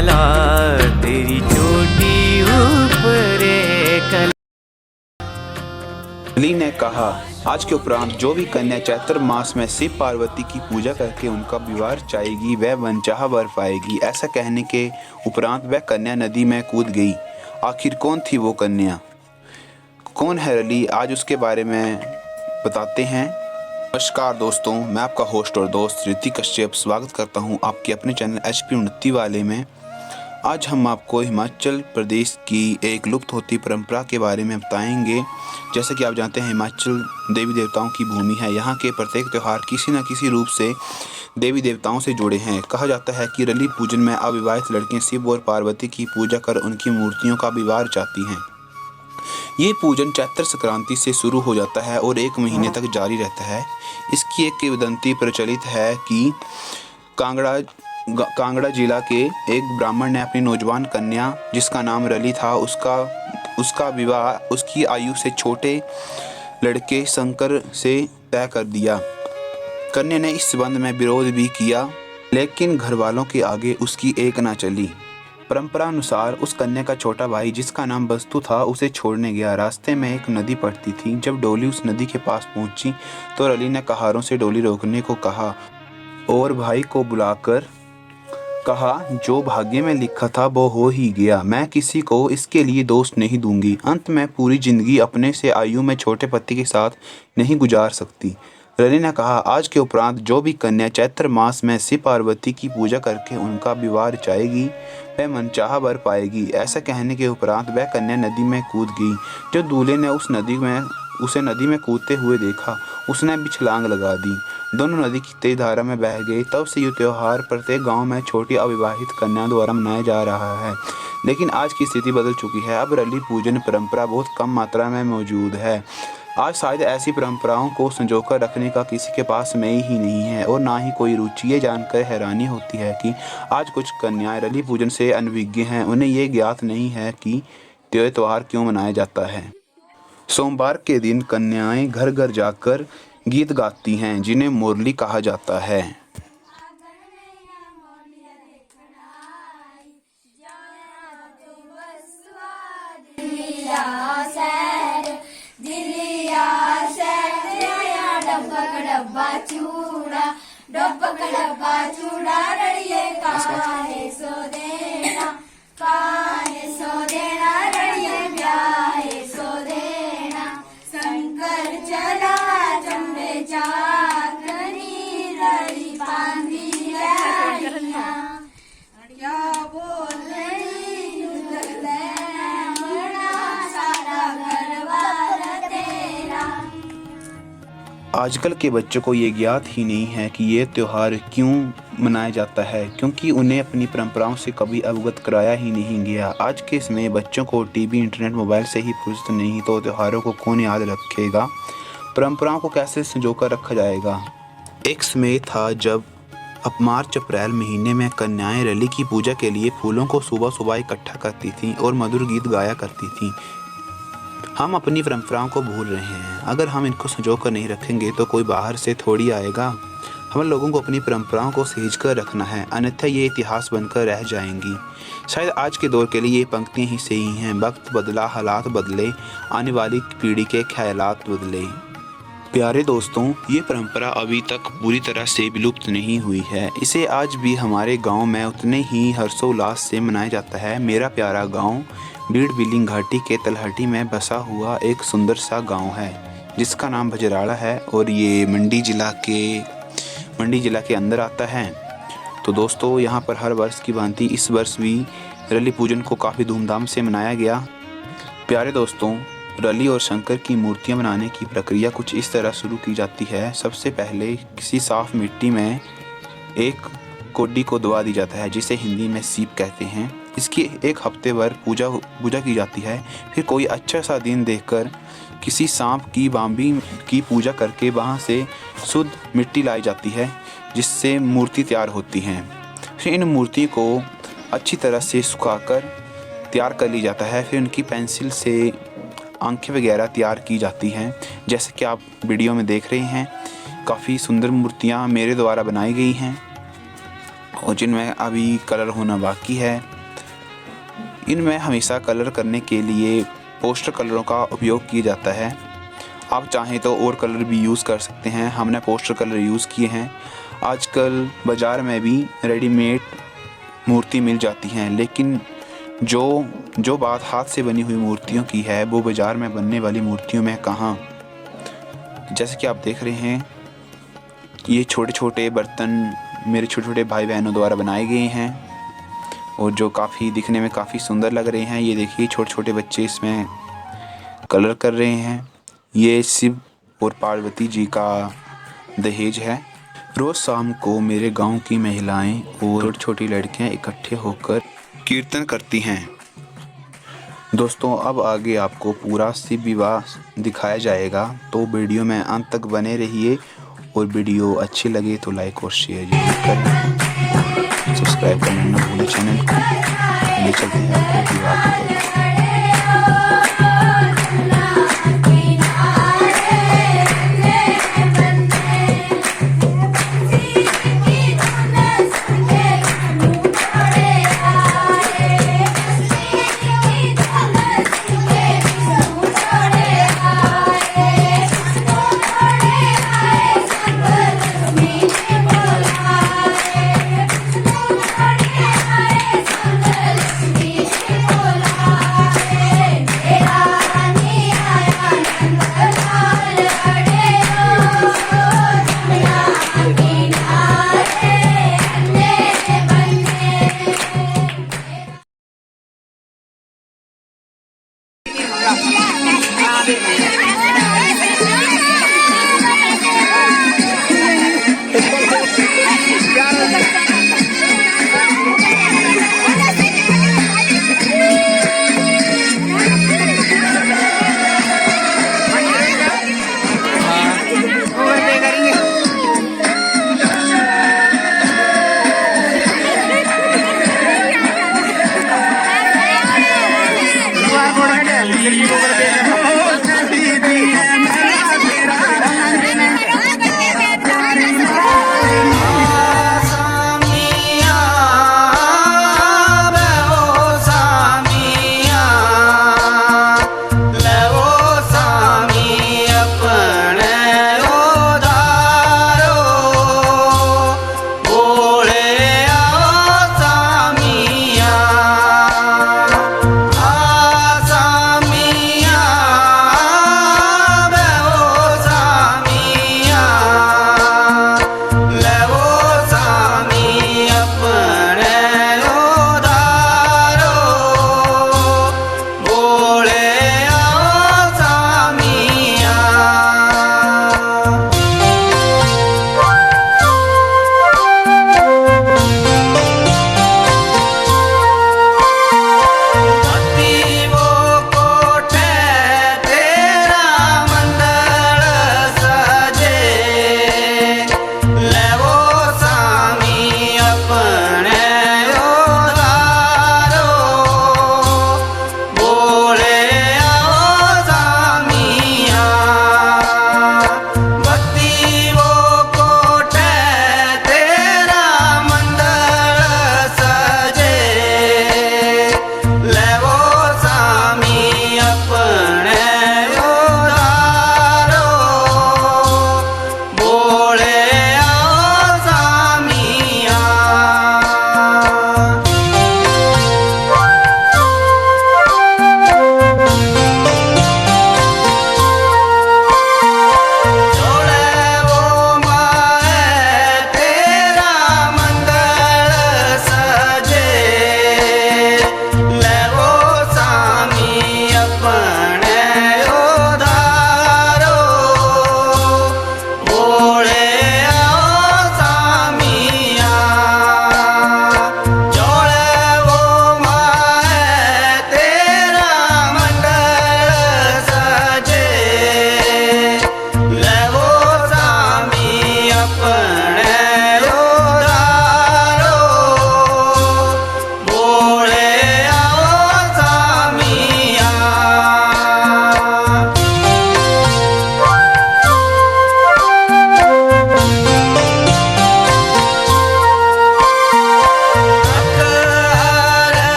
कला तेरी चोटी ऊपर कला। रली ने कहा, आज के उपरांत जो भी कन्या चैत्र मास में शिव पार्वती की पूजा करके उनका विवाह चाहेगी वह मनचाहा वर पाएगी। ऐसा कहने के उपरांत वह कन्या नदी में कूद गई। आखिर कौन थी वो कन्या, कौन है रली, आज उसके बारे में बताते हैं। नमस्कार दोस्तों, मैं आपका होस्ट और दोस्त ऋतिक कश्यप स्वागत करता हूं आपके अपने चैनल HP उन्नति वाले में। आज हम आपको हिमाचल प्रदेश की एक लुप्त होती परंपरा के बारे में बताएंगे। जैसे कि आप जानते हैं, हिमाचल देवी देवताओं की भूमि है। यहाँ के प्रत्येक त्यौहार किसी न किसी रूप से देवी देवताओं से जुड़े हैं। कहा जाता है कि रली पूजन में अविवाहित लड़कियाँ शिव और पार्वती की पूजा कर उनकी मूर्तियों का विवाह चाहती हैं। ये पूजन चैत्र संक्रांति से शुरू हो जाता है और 1 महीने तक जारी रहता है। इसकी एक किंवदंती प्रचलित है कि कांगड़ा जिला के एक ब्राह्मण ने अपनी नौजवान कन्या, जिसका नाम रली था, उसका विवाह उसकी आयु से छोटे लड़के शंकर से तय कर दिया। कन्या ने इस संबंध में विरोध भी किया, लेकिन घर वालों के आगे उसकी एक ना चली। परंपरा अनुसार उस कन्या का छोटा भाई, जिसका नाम बस्तु था, उसे छोड़ने गया। रास्ते में एक नदी पड़ती थी। जब डोली उस नदी के पास पहुंची तो रली ने कहारों से डोली रोकने को कहा और भाई को बुलाकर कहा, जो भाग्य में लिखा था वो हो ही गया। मैं किसी को इसके लिए दोष नहीं दूंगी। अंत में पूरी जिंदगी अपने से आयु में छोटे पति के साथ नहीं गुजार सकती। रली ने कहा, आज के उपरांत जो भी कन्या चैत्र मास में शिव पार्वती की पूजा करके उनका विवाह चाहेगी वह मनचाहा वर पाएगी। ऐसा कहने के उपरांत वह कन्या नदी में कूद गई। जो दूल्हे ने उसे नदी में कूदते हुए देखा, उसने भी छलांग लगा दी। दोनों नदी की तेज धारा में बह गए। तब से ये त्यौहार प्रत्येक गांव में छोटी अविवाहित कन्याओं द्वारा मनाया जा रहा है। लेकिन आज की स्थिति बदल चुकी है। अब रली पूजन परंपरा बहुत कम मात्रा में मौजूद है। आज शायद ऐसी परंपराओं को संजोकर रखने का किसी के पास समय ही नहीं है और ना ही कोई रुचि। ये जानकर हैरानी होती है कि आज कुछ कन्याएं रली पूजन से अनभिज्ञ हैं। उन्हें ये ज्ञात नहीं है कि यह त्यौहार क्यों मनाया जाता है। सोमवार के दिन कन्याएं घर घर जाकर गीत गाती हैं, जिन्हें मोरली कहा जाता है। डब्बा चूड़ा रड़िए काहे सो देना रड़िए ब्याहे सो देना। शंकर चला चंबे चाकनी रड़ी पांदी रड़िया। क्या बोल रही सारा घरवाला तेरा। आजकल के बच्चों को ये ज्ञात ही नहीं है कि ये त्यौहार क्यों मनाया जाता है, क्योंकि उन्हें अपनी परंपराओं से कभी अवगत कराया ही नहीं गया। आज के समय बच्चों को टीवी, इंटरनेट, मोबाइल से ही फुर्सत नहीं, तो त्योहारों को कौन याद रखेगा, परंपराओं को कैसे संजोकर रखा जाएगा। एक समय था जब मार्च अप्रैल महीने में कन्याएं रली की पूजा के लिए फूलों को सुबह सुबह इकट्ठा करती थीं और मधुर गीत गाया करती थीं। हम अपनी परंपराओं को भूल रहे हैं। अगर हम इनको संजो कर नहीं रखेंगे तो कोई बाहर से थोड़ी आएगा। हम लोगों को अपनी परंपराओं को सहेज कर रखना है, अन्यथा ये इतिहास बनकर रह जाएंगी। शायद आज के दौर के लिए ये पंक्तियाँ ही सही हैं। वक्त बदला, हालात बदले, आने वाली पीढ़ी के ख्यालात बदले। प्यारे दोस्तों, ये परंपरा अभी तक पूरी तरह से विलुप्त नहीं हुई है। इसे आज भी हमारे गाँव में उतने ही हर्षोल्लास से मनाया जाता है। मेरा प्यारा गाँव बीड़ बिलिंग घाटी के तलहटी में बसा हुआ एक सुंदर सा गांव है, जिसका नाम बजराड़ा है और ये मंडी जिला के अंदर आता है। तो दोस्तों, यहाँ पर हर वर्ष की भांति इस वर्ष भी रली पूजन को काफ़ी धूमधाम से मनाया गया। प्यारे दोस्तों, रली और शंकर की मूर्तियाँ बनाने की प्रक्रिया कुछ इस तरह शुरू की जाती है। सबसे पहले किसी साफ मिट्टी में एक कोडी को दबा दी जाता है, जिसे हिंदी में सीप कहते हैं। इसकी 1 हफ्ते भर पूजा की जाती है। फिर कोई अच्छा सा दिन देखकर किसी सांप की बाम्बी की पूजा करके वहाँ से शुद्ध मिट्टी लाई जाती है, जिससे मूर्ति तैयार होती हैं। फिर इन मूर्ति को अच्छी तरह से सुखाकर तैयार कर ली जाता है। फिर उनकी पेंसिल से आंखें वगैरह तैयार की जाती हैं, जैसे कि आप वीडियो में देख रहे हैं। काफ़ी सुंदर मूर्तियाँ मेरे द्वारा बनाई गई हैं और जिनमें अभी कलर होना बाकी है। इनमें हमेशा कलर करने के लिए पोस्टर कलरों का उपयोग किया जाता है। आप चाहें तो और कलर भी यूज़ कर सकते हैं, हमने पोस्टर कलर यूज़ किए हैं। आजकल बाज़ार में भी रेडीमेड मूर्ति मिल जाती हैं, लेकिन जो बात हाथ से बनी हुई मूर्तियों की है वो बाज़ार में बनने वाली मूर्तियों में कहाँ। जैसे कि आप देख रहे हैं, ये छोटे छोटे बर्तन मेरे छोटे छोटे भाई बहनों द्वारा बनाए गए हैं और जो काफ़ी दिखने में काफ़ी सुंदर लग रहे हैं। ये देखिए छोटे छोटे बच्चे इसमें कलर कर रहे हैं। ये शिव और पार्वती जी का दहेज है। रोज़ शाम को मेरे गांव की महिलाएं और छोटी छोटी लड़कियां इकट्ठे होकर कीर्तन करती हैं। दोस्तों, अब आगे आपको पूरा शिव विवाह दिखाया जाएगा, तो वीडियो में अंत तक बने रहिए और वीडियो अच्छी लगे तो लाइक और शेयर जरूर करें। सब्सक्राइब करना न भूलें चैनल को। ले चलते हैं आपको विवाह की तरफ। तेरा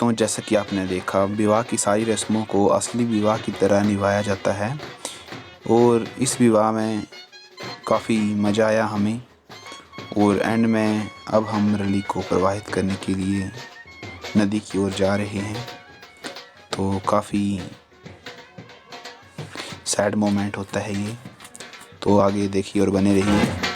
दोस्तों, जैसा कि आपने देखा, विवाह की सारी रस्मों को असली विवाह की तरह निभाया जाता है और इस विवाह में काफ़ी मज़ा आया हमें। और एंड में अब हम रली को प्रवाहित करने के लिए नदी की ओर जा रहे हैं। तो काफ़ी सैड मोमेंट होता है ये। तो आगे देखिए और बने रहिए।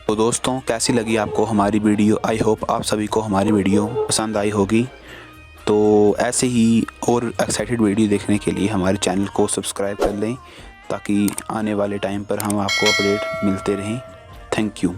तो दोस्तों, कैसी लगी आपको हमारी वीडियो? आई होप आप सभी को हमारी वीडियो पसंद आई होगी। तो ऐसे ही और एक्साइटेड वीडियो देखने के लिए हमारे चैनल को सब्सक्राइब कर लें ताकि आने वाले टाइम पर हम आपको अपडेट मिलते रहें। Thank you.